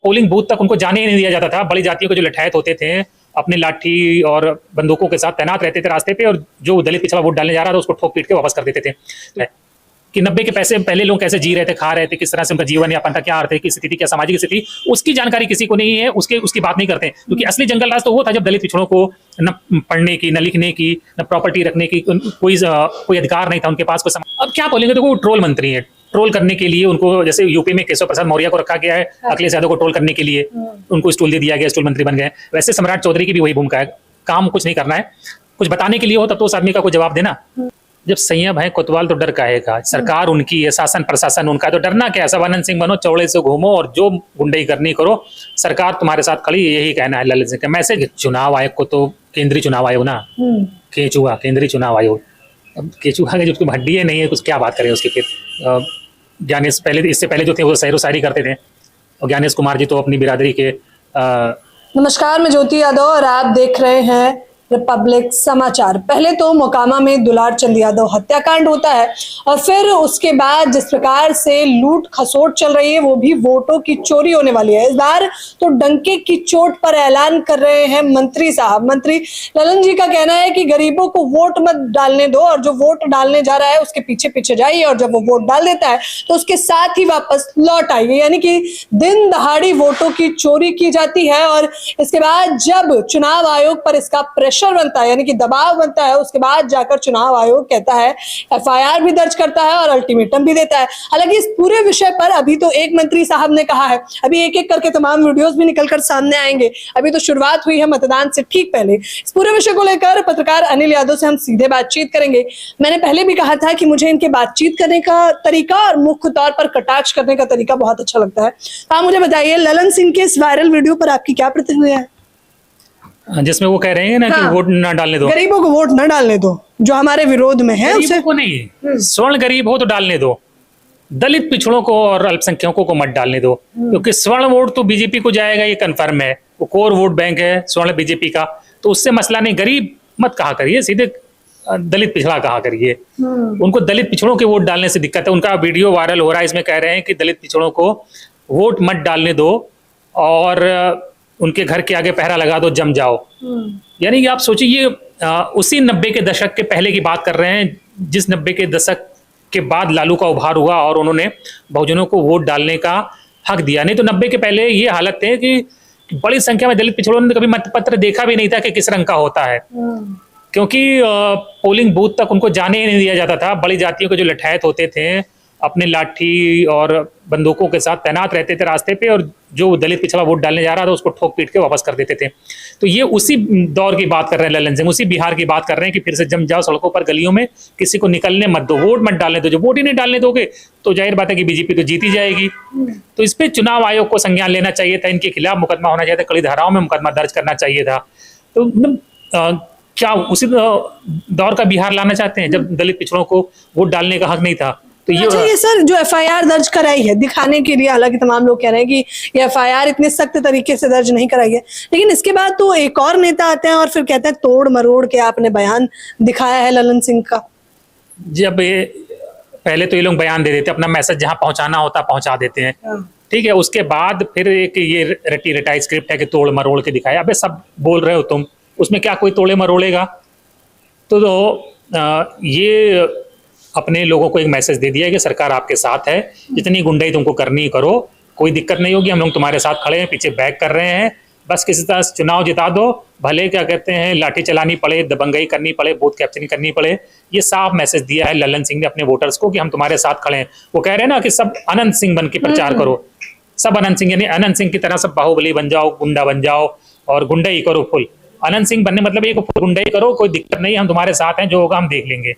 Polling booth तक उनको जाने ही नहीं दिया जाता था। बड़ी जातियों के जो लठैत होते थे अपने लाठी और बंदूकों के साथ तैनात रहते थे रास्ते पे, और जो दलित पिछड़ा वोट डालने जा रहा था उसको ठोक पीट के वापस कर देते थे। कि 90 के पैसे पहले लोग कैसे जी रहे थे, खा रहे थे, किस तरह से उनका जीवन यापन था, क्या आर्थिक स्थिति, क्या सामाजिक स्थिति, उसकी जानकारी किसी को नहीं है। उसकी बात नहीं करते, क्योंकि असली जंगल राज तो वो था जब दलित पिछड़ों को न पढ़ने की, न लिखने की, न प्रॉपर्टी रखने की कोई अधिकार नहीं था उनके पास। अब क्या बोलेंगे, तो वो ट्रोल मंत्री है, ट्रोल करने के लिए उनको, जैसे यूपी में केशव प्रसाद मौर्य को रखा गया है अखिलेश यादव को ट्रोल करने के लिए, उनको स्टूल दे दिया गया, स्टूल मंत्री बन गए। वैसे सम्राट चौधरी की भी वही भूमिका है, काम कुछ नहीं करना है, कुछ बताने के लिए हो तब तो उस आदमी का कोई जवाब देना। जब संयम है कोतवाल तो डर काहेगा, सरकार उनकी है, शासन प्रशासन उनका, तो डरना क्या है। सब आनंद सिंह बनो, चौड़े से घूमो और जो गुंडई करनी करो, सरकार तुम्हारे साथ खड़ी, यही कहना है ललित सिंह का मैसेज। चुनाव आयोग को तो केंद्रीय चुनाव आयोग ना, केचुआ केंद्रीय चुनाव आयोग, अब केचुआ के जो हड्डी नहीं है, कुछ क्या बात करें उसकी। फिर ज्ञानेश पहले, इससे पहले जो थे वो सैरो शायरी करते थे, और ज्ञानेश कुमार जी तो अपनी बिरादरी के। नमस्कार, मैं ज्योति यादव और आप देख रहे हैं रिपब्लिक समाचार। पहले तो मोकामा में दुलार चंद यादव हत्याकांड होता है, और फिर उसके बाद जिस प्रकार से लूट खसोट चल रही है, वो भी वोटों की चोरी होने वाली है। इस बार तो डंके की चोट पर ऐलान कर रहे हैं मंत्री साहब। मंत्री ललन जी का कहना है कि गरीबों को वोट मत डालने दो, और जो वोट डालने जा रहा है उसके पीछे पीछे जाइए, और जब वो वोट डाल देता है तो उसके साथ ही वापस लौट आइए। यानी कि दिन दहाड़ी वोटों की चोरी की जाती है, और इसके बाद जब चुनाव आयोग पर इसका प्रेशर बनता है, यानी कि दबाव बनता है, उसके बाद जाकर चुनाव आयोग कहता है, एफआईआर भी दर्ज करता है और अल्टीमेटम भी देता है। हालांकि इस पूरे विषय पर अभी तो एक मंत्री साहब ने कहा है, अभी एक एक करके तमाम वीडियोस भी निकलकर सामने आएंगे, अभी तो शुरुआत हुई है मतदान से ठीक पहले। इस पूरे विषय को लेकर पत्रकार अनिल यादव से हम सीधे बातचीत करेंगे। मैंने पहले भी कहा था कि मुझे इनके बातचीत करने का तरीका और मुख्य तौर पर कटाक्ष करने का तरीका बहुत अच्छा लगता है। आप मुझे बताइए, ललन सिंह के इस वायरल वीडियो पर आपकी क्या प्रतिक्रिया है? जिसमें वो कह रहे हैं ना कि वोट ना डालने दो, गरीबों को वोट ना डालने दो, जो हमारे विरोध में है उसे को नहीं, स्वर्ण गरीब हो तो डालने दो, दलित पिछड़ों को और अल्पसंख्यकों को मत डालने दो, क्योंकि स्वर्ण वोट तो बीजेपी को जाएगा, ये कंफर्म है। वो कोर वोट बैंक है स्वर्ण बीजेपी का, तो उससे मसला नहीं। गरीब मत कहा करिए, सीधे दलित पिछड़ा कहा करिए। उनको दलित पिछड़ों के वोट डालने से दिक्कत है। उनका वीडियो वायरल हो रहा है, इसमें कह रहे हैं कि दलित पिछड़ों को वोट मत डालने दो और उनके घर के आगे पहरा लगा दो, जम जाओ। यानी कि आप सोचिए, ये उसी 90 के दशक के पहले की बात कर रहे हैं, जिस 90 के दशक के बाद लालू का उभार हुआ और उन्होंने बहुजनों को वोट डालने का हक दिया। नहीं तो 90 के पहले ये हालत है कि बड़ी संख्या में दलित पिछड़ों ने कभी मतपत्र देखा भी नहीं था कि किस रंग का होता है, क्योंकि पोलिंग बूथ तक उनको जाने ही नहीं दिया जाता था। बड़ी जातियों के जो लठैत होते थे अपने लाठी और बंदूकों के साथ तैनात रहते थे रास्ते पे, और जो दलित पिछड़ा वोट डालने जा रहा था उसको ठोक पीट के वापस कर देते थे। तो ये उसी दौर की बात कर रहे हैं ललन सिंह, उसी बिहार की बात कर रहे हैं कि फिर से जम जाओ सड़कों पर, गलियों में, किसी को निकलने मत दो, वोट मत डालने दो। जो वोट ही नहीं डालने दोगे तो जाहिर बात है कि बीजेपी तो जीती जाएगी। तो इस पर चुनाव आयोग को संज्ञान लेना चाहिए था, इनके खिलाफ मुकदमा होना चाहिए था, कड़ी धाराओं में मुकदमा दर्ज करना चाहिए था। तो क्या उसी दौर का बिहार लाना चाहते हैं जब दलित पिछड़ों को वोट डालने का हक नहीं था? तो ये सर जो एफआईआर दर्ज कराई है दिखाने के लिए, हालांकि तमाम लोग कह रहे हैं कि ये एफआईआर इतने सख्त तरीके से दर्ज नहीं कराई है, लेकिन इसके बाद तो एक और नेता आते हैं और फिर कहते हैं तोड़ मरोड़ के आपने बयान दिखाया है ललन सिंह का। जब ये पहले तो ये लोग बयान दे देते, अपना मैसेज जहां पहुंचाना होता पहुंचा देते हैं, ठीक है। उसके बाद फिर एक ये रटी रटाई स्क्रिप्ट है कि तोड़ मरोड़ के दिखाया। अबे सब बोल रहे हो तुम, उसमें क्या कोई तोड़े मरोड़ेगा? तो ये अपने लोगों को एक मैसेज दे दिया है कि सरकार आपके साथ है, जितनी गुंडाई तुमको करनी करो, कोई दिक्कत नहीं होगी, हम लोग तुम्हारे साथ खड़े हैं, पीछे बैक कर रहे हैं, बस किसी तरह चुनाव जिता दो, भले क्या कहते हैं लाठी चलानी पड़े, दबंगई करनी पड़े, बूथ कैप्चरिंग करनी पड़े। ये साफ मैसेज दिया है ललन सिंह ने अपने वोटर्स को कि हम तुम्हारे साथ खड़े हैं। वो कह रहे हैं ना कि सब अनंत सिंह बन के प्रचार करो, सब अनंत सिंह, यानी अनंत सिंह की तरह सब बाहुबली बन जाओ, गुंडा बन जाओ और गुंडाई करो फुल। अनंत सिंह बनने मतलब एक गुंडाई करो, कोई दिक्कत नहीं, हम तुम्हारे साथ हैं, जो होगा हम देख लेंगे।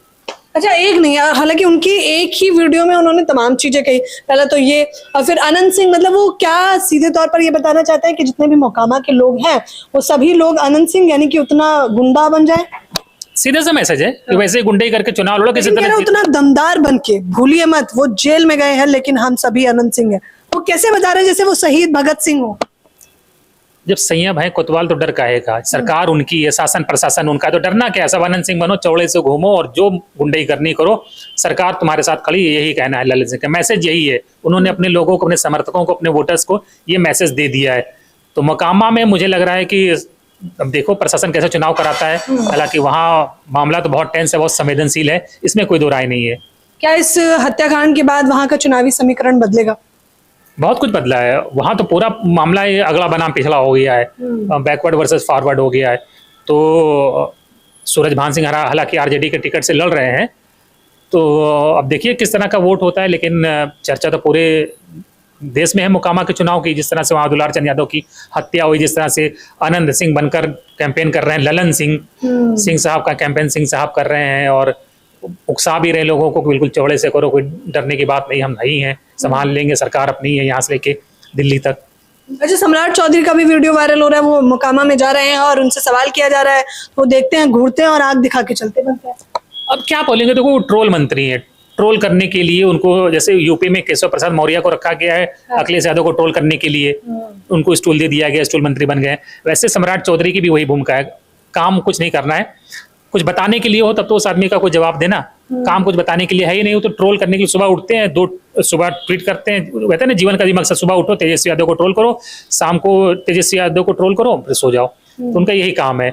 अच्छा, एक नहीं, हालांकि उनकी एक ही वीडियो में उन्होंने तमाम चीजें कही। पहले तो ये, और फिर अनंत सिंह, मतलब वो क्या सीधे तौर पर ये बताना चाहते हैं कि जितने भी मोकामा के लोग हैं वो सभी लोग अनंत सिंह यानी कि उतना गुंडा बन जाए? सीधा सा मैसेज है कि वैसे ही गुंडई करके चुनाव लड़ो, किसी तरह उतना दमदार बन के, भूलिए मत वो जेल में गए हैं लेकिन हम सभी अनंत सिंह है। वो कैसे बता रहे हैं जैसे वो शहीद भगत सिंह हो? जब संयम है कोतवाल तो डर काहेगा, सरकार उनकी है, शासन प्रशासन उनका है, तो डरना क्या है। सवानंद सिंह बनो, चौड़े से घूमो और जो गुंडई करनी करो, सरकार तुम्हारे साथ खड़ी, यही कहना है ललित सिंह का। मैसेज यही है, उन्होंने अपने लोगों को, अपने समर्थकों को, अपने वोटर्स को ये मैसेज दे दिया है। तो मोकामा में मुझे लग रहा है कि अब देखो प्रशासन कैसे चुनाव कराता है, हालांकि वहाँ मामला तो बहुत टेंस है, बहुत संवेदनशील है, इसमें कोई दो राय नहीं है। क्या इस हत्याकांड के बाद वहां का चुनावी समीकरण बदलेगा? बहुत कुछ बदला है वहां, तो पूरा मामला ये अगला बनाम पिछला हो गया है, बैकवर्ड वर्सेस फॉरवर्ड हो गया है। तो सूरज भान सिंह हालांकि आरजेडी के टिकट से लड़ रहे हैं, तो अब देखिए किस तरह का वोट होता है। लेकिन चर्चा तो पूरे देश में है मोकामा के चुनाव की, जिस तरह से वहाँ दुलार चंद यादव की हत्या हुई, जिस तरह से आनंद सिंह बनकर कैंपेन कर रहे हैं, ललन सिंह साहब का कैंपेन सिंह साहब कर रहे हैं, और उकसा भी रहे लोगों को बिल्कुल चौड़े से करो, कोई डरने की बात नहीं, हम नहीं हैं, संभाल लेंगे, सरकार अपनी है यहाँ से लेके दिल्ली तक। अच्छा, सम्राट चौधरी का भी वीडियो वायरल हो रहा है, वो मोकामा में जा रहे हैं और उनसे सवाल किया जा रहा है, वो देखते हैं, घूरते हैं और आग दिखा के चलते बनते हैं। अब क्या बोलेंगे, देखो वो ट्रोल मंत्री है, ट्रोल करने के लिए उनको, जैसे यूपी में केशव प्रसाद मौर्य को रखा गया है अखिलेश यादव को ट्रोल करने के लिए, उनको स्टूल दे दिया गया, स्टूल मंत्री बन गए। वैसे सम्राट चौधरी की भी वही भूमिका है, काम कुछ नहीं करना है, कुछ बताने के लिए हो तब तो उस आदमी का कोई जवाब देना, काम कुछ बताने के लिए है ही नहीं हो, तो ट्रोल करने के लिए सुबह उठते हैं, सुबह ट्वीट करते हैं, कहते हैं ना जीवन का भी मकसद, सुबह उठो तेजस्वी यादव को ट्रोल करो, शाम को तेजस्वी यादव को ट्रोल करो, फिर सो जाओ। तो उनका यही काम है,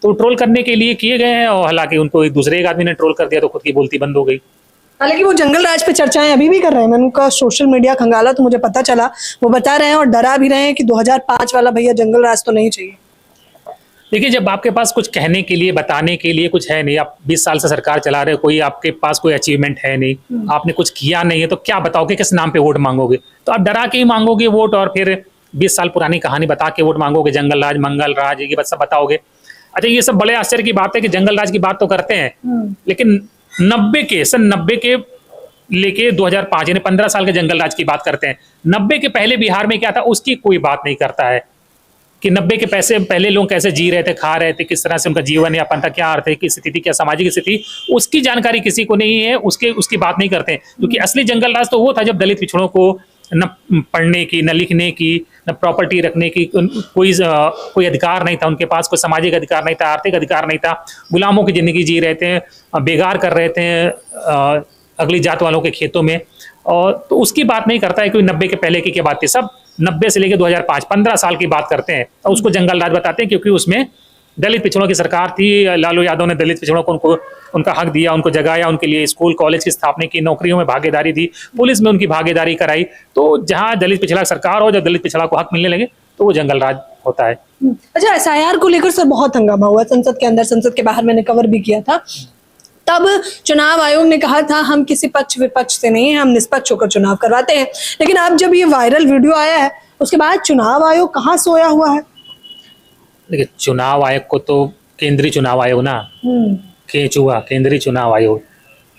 तो ट्रोल करने के लिए किए गए हैं, और हालांकि उनको एक दूसरे एक आदमी ने ट्रोल कर दिया तो खुद की बोलती बंद हो गई। हालांकि वो जंगल राज पे चर्चाएं अभी भी कर रहे हैं, मैंने उनका सोशल मीडिया खंगाला तो मुझे पता चला, वो बता रहे हैं और डरा भी रहे हैं कि 2005 वाला भैया जंगल राज तो नहीं चाहिए। देखिए, जब आपके पास कुछ कहने के लिए, बताने के लिए कुछ है नहीं, आप 20 साल से सरकार चला रहे हो, कोई आपके पास कोई अचीवमेंट है नहीं, आपने कुछ किया नहीं है, तो क्या बताओगे, किस नाम पे वोट मांगोगे? तो आप डरा के ही मांगोगे वोट, और फिर 20 साल पुरानी कहानी बता के वोट मांगोगे, जंगल राज, मंगल राज, ये सब बताओगे। अच्छा, ये सब बड़े आश्चर्य की बात है कि जंगल राज की बात तो करते हैं, लेकिन सन 90 के लेके 2005 यानी 15 साल के जंगल राज की बात करते हैं। 90 के पहले बिहार में क्या था उसकी कोई बात नहीं करता है, कि 90 के पैसे पहले लोग कैसे जी रहे थे, खा रहे थे, किस तरह से उनका जीवन यापन था, क्या आर्थिक स्थिति, क्या सामाजिक स्थिति, उसकी जानकारी किसी को नहीं है, उसकी बात नहीं करते हैं। क्योंकि असली जंगल राज तो वो था जब दलित पिछड़ों को न पढ़ने की, न लिखने की, न प्रॉपर्टी रखने की कोई अधिकार नहीं था उनके पास, कोई सामाजिक अधिकार नहीं था, आर्थिक अधिकार नहीं था, गुलामों की जिंदगी जी रहे थे, बेगार कर रहे थे अगली जात वालों के खेतों में। और तो उसकी बात नहीं करता है, कोई 90 के पहले की क्या बात थी, सब 90 से लेकर 2005 15 साल की बात करते हैं, और उसको जंगल राज बताते हैं, क्योंकि उसमें दलित पिछड़ों की सरकार थी, लालू यादव ने दलित पिछड़ों को उनका हक दिया, उनको जगाया, उनके लिए स्कूल कॉलेज की स्थापना की, नौकरियों में भागीदारी दी, पुलिस में उनकी भागीदारी कराई। तो जहाँ दलित पिछड़ा सरकार हो, जब दलित पिछड़ा को हक मिलने लगे तो वो जंगल राज होता है। अच्छा, एसआईआर को लेकर सर बहुत हंगामा हुआ, संसद के अंदर, संसद के बाहर, मैंने कवर भी किया था। तब चुनाव आयोग ने कहा था हम किसी पक्ष विपक्ष से नहीं है, हम निष्पक्ष होकर चुनाव करवाते हैं। लेकिन अब जब ये वायरल वीडियो आया है, उसके बाद चुनाव आयोग कहाँ सोया हुआ है? देखिए, चुनाव आयोग को तो केंद्रीय चुनाव आयोग ना, केचुआ केंद्रीय चुनाव आयोग,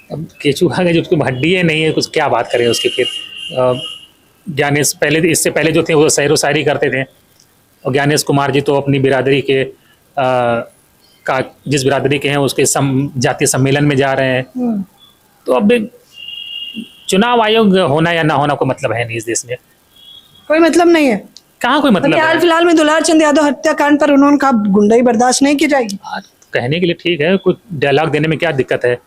अब केचुआ के जो उसकी हड्डी नहीं है, कुछ क्या बात करें उसकी। फिर ज्ञानेश पहले, इससे पहले जो थे वो सैर व शायरी करते थे, और ज्ञानेश कुमार जी तो अपनी बिरादरी के जिस बिरादरी के हैं उसके जातीय सम्मेलन में जा रहे हैं। तो अब चुनाव आयोग होना या ना होना कोई मतलब है नहीं इस देश में, कोई मतलब नहीं है। कहाँ कोई मतलब हाल फिलहाल में दुलार चंद यादव हत्याकांड पर उन्होंने कहा गुंडाई बर्दाश्त नहीं की जाएगी। कहने के लिए ठीक है, कुछ डायलॉग देने में क्या दिक्कत है,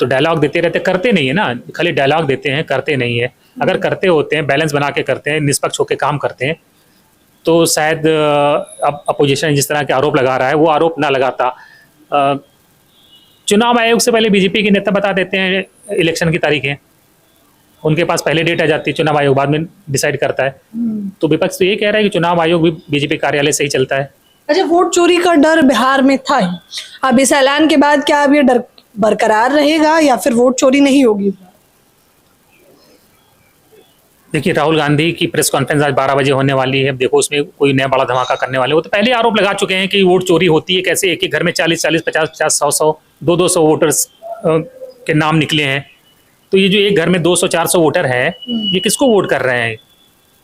तो डायलॉग देते रहते, करते नहीं है ना, खाली डायलॉग देते हैं, करते नहीं है। अगर करते होते हैं, बैलेंस बना के करते हैं, निष्पक्ष होकर काम करते हैं, तो शायद अब अपोजिशन जिस तरह के आरोप लगा रहा है वो आरोप ना लगाता। चुनाव आयोग से पहले बीजेपी के नेता बता देते हैं इलेक्शन की तारीखें, उनके पास पहले डेट आ जाती है, चुनाव आयोग बाद में डिसाइड करता है। तो विपक्ष तो ये कह रहा है कि चुनाव आयोग भी बीजेपी कार्यालय से ही चलता है। अच्छा, वोट चोरी का डर बिहार में था ही, अब इस ऐलान के बाद क्या अब ये डर बरकरार रहेगा या फिर वोट चोरी नहीं होगी? देखिए, राहुल गांधी की प्रेस कॉन्फ्रेंस आज 12 बजे होने वाली है। देखो उसमें कोई नया बड़ा धमाका करने वाले, वो तो पहले आरोप लगा चुके हैं कि वोट चोरी होती है, कैसे एक एक घर में 40-40, 50-50, 100-100, 200-200 वोटर्स के नाम निकले हैं। तो ये जो एक घर में 200-400 वोटर है, ये किसको वोट कर रहे हैं?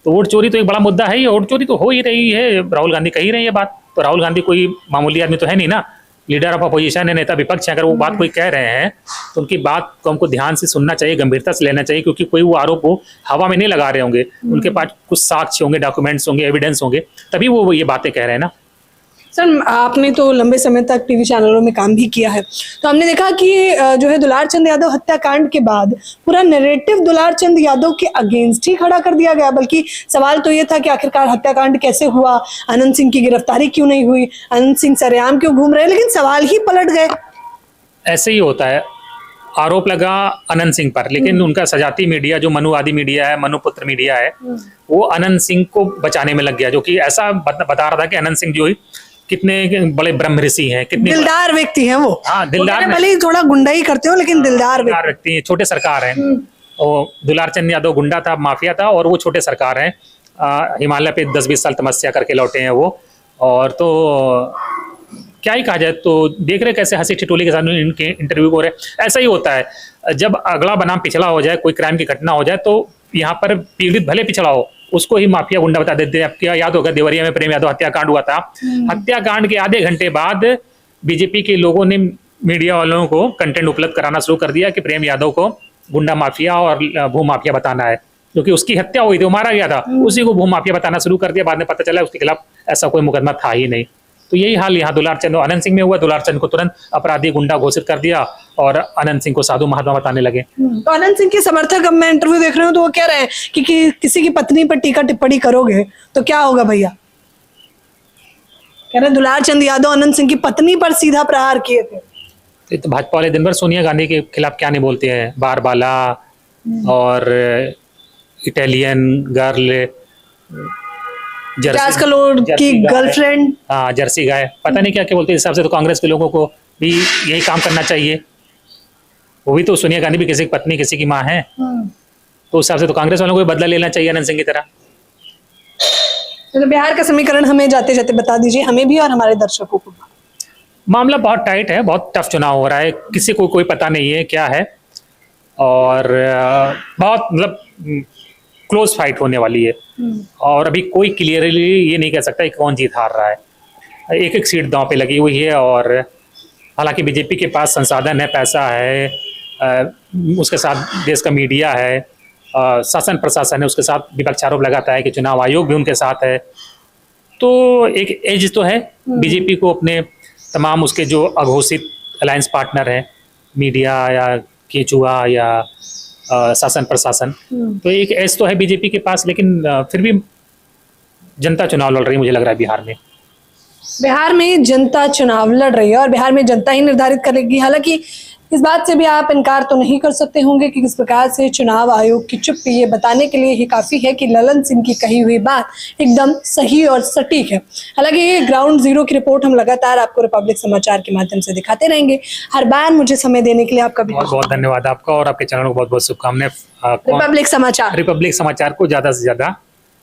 तो वोट चोरी तो एक बड़ा मुद्दा है ही, वोट चोरी तो हो ही रही है, राहुल गांधी कह ही रहे हैं ये बात। तो राहुल गांधी कोई मामूली आदमी तो है नहीं ना, लीडर ऑफ अपोजिशन है, नेता विपक्ष है, अगर वो बात कोई कह रहे हैं तो उनकी बात को हमको ध्यान से सुनना चाहिए, गंभीरता से लेना चाहिए, क्योंकि कोई वो आरोप वो हवा में नहीं लगा रहे होंगे, उनके पास कुछ साक्ष्य होंगे, डॉक्यूमेंट्स होंगे, एविडेंस होंगे, तभी वो ये बातें कह रहे हैं ना। सर, आपने तो लंबे समय तक टीवी चैनलों में काम भी किया है, तो हमने देखा कि जो है दुलार चंद यादव हत्याकांड के बाद पूरा नैरेटिव दुलार चंद यादव के अगेंस्ट ही खड़ा कर दिया गया। बल्कि सवाल तो ये था कि आखिरकार हत्याकांड कैसे हुआ, अनंत सिंह की गिरफ्तारी क्यों नहीं हुई, अनंत सिंह सरेआम क्यों घूम रहे हैं, लेकिन सवाल ही पलट गए। ऐसे ही होता है, आरोप लगा अनंत सिंह पर, लेकिन उनका सजाती मीडिया, जो मनुवादी मीडिया है, मनुपुत्र मीडिया है, वो अनंत सिंह को बचाने में लग गया, जो कि ऐसा बता रहा था कि अनंत सिंह जो ही कितने बड़े ब्रह्म ऋषि हैं, कितने दिलदार व्यक्ति हैं वो। हाँ, दिलदार, भले ही थोड़ा गुंडाई करते हो, लेकिन दिलदार व्यक्ति हैं, छोटे सरकार हैं। और दुलार चंद यादव गुंडा था, माफिया था, और वो छोटे सरकार हैं। हिमालय पे 10-20 साल तपस्या करके लौटे हैं वो। और तो क्या ही कहा जाए, तो देख रहे कैसे हंसी ठिठोली के साथ इनके इंटरव्यू हो रहे। ऐसा ही होता है, जब अगला बनाम पिछड़ा हो जाए, कोई क्राइम की घटना हो जाए, तो यहाँ पर पीड़ित भले पिछड़ा हो, उसको ही माफिया गुंडा बता देते हैं। अब क्या याद होगा, देवरिया में प्रेम यादव हत्याकांड हुआ था। हत्याकांड के आधे घंटे बाद बीजेपी के लोगों ने मीडिया वालों को कंटेंट उपलब्ध कराना शुरू कर दिया कि प्रेम यादव को गुंडा माफिया और भू माफिया बताना है, क्योंकि उसकी हत्या हुई थी, वो मारा गया था, उसी को भू माफिया बताना शुरू कर दिया। बाद में पता चला उसके खिलाफ ऐसा कोई मुकदमा था ही नहीं। तो यही हाल यहाँ दुलार चंद अनंत सिंह में हुआ। दुलार चंद को तुरंत अपराधी गुंडा घोषित कर दिया और अनंत सिंह को साधु महात्मा बताने लगे। तो अनंत सिंह के समर्थक, अब मैं इंटरव्यू देख रही हूँ तो वो कह रहे हैं कि किसी की पत्नी पर टीका टिप्पणी करोगे तो क्या होगा भैया। कह रहे दुलार चंद यादव अनंत सिंह की पत्नी पर सीधा प्रहार किए थे। तो भाजपा वाले दिन भर सोनिया गांधी के खिलाफ क्या नहीं बोलते हैं, बारबाला और इटालियन गर्ल, जर्सी करोड़ की गर्लफ्रेंड, हाँ जर्सी गाय, पता नहीं क्या क्या बोलते हैं। इस हिसाब से तो कांग्रेस के लोगों को भी यही काम करना चाहिए। वो भी तो, सोनिया गांधी भी किसी की पत्नी, किसी की माँ है, तो उस हिसाब से तो कांग्रेस वालों को भी बदला लेना चाहिए अनंत सिंह की तरह। तो बिहार का समीकरण हमें जाते जाते बता दीजिए, हमें भी और हमारे दर्शकों को। मामला बहुत टाइट है, बहुत टफ चुनाव हो रहा है, किसी को कोई पता नहीं है क्या है, और बहुत मतलब क्लोज फाइट होने वाली है। और अभी कोई क्लियरली ये नहीं कह सकता कि कौन जीत हार रहा है। एक एक सीट दांव पे लगी हुई है, और हालांकि बीजेपी के पास संसाधन है, पैसा है, उसके साथ देश का मीडिया है, शासन प्रशासन है, उसके साथ विपक्ष आरोप लगाता है कि चुनाव आयोग भी उनके साथ है। तो एक एज तो है बीजेपी को, अपने तमाम उसके जो अघोषित अलायंस पार्टनर हैं, मीडिया या केचुआ या शासन प्रशासन, तो एक एज तो है बीजेपी के पास। लेकिन फिर भी जनता चुनाव लड़ रही है, मुझे लग रहा है बिहार में। बिहार में जनता चुनाव लड़ रही है और बिहार में जनता ही निर्धारित करेगी। हालांकि इस बात से भी आप इनकार तो नहीं कर सकते होंगे कि किस प्रकार से चुनाव आयोग की चुप्पी ये बताने के लिए ही काफी है कि ललन सिंह की कही हुई बात एकदम सही और सटीक है। हालांकि ये ग्राउंड जीरो की रिपोर्ट हम लगातार आपको रिपब्लिक समाचार के माध्यम से दिखाते रहेंगे। हर बार मुझे समय देने के लिए आपका बहुत बहुत धन्यवाद आपका, और आपके चैनल को बहुत बहुत शुभकामनाएं। रिपब्लिक समाचार को ज्यादा से ज्यादा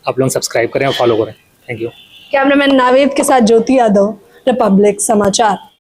आप लोग सब्सक्राइब करें और फॉलो करें। Thank you. कैमरामैन नावेद के साथ ज्योति यादव, रिपब्लिक समाचार।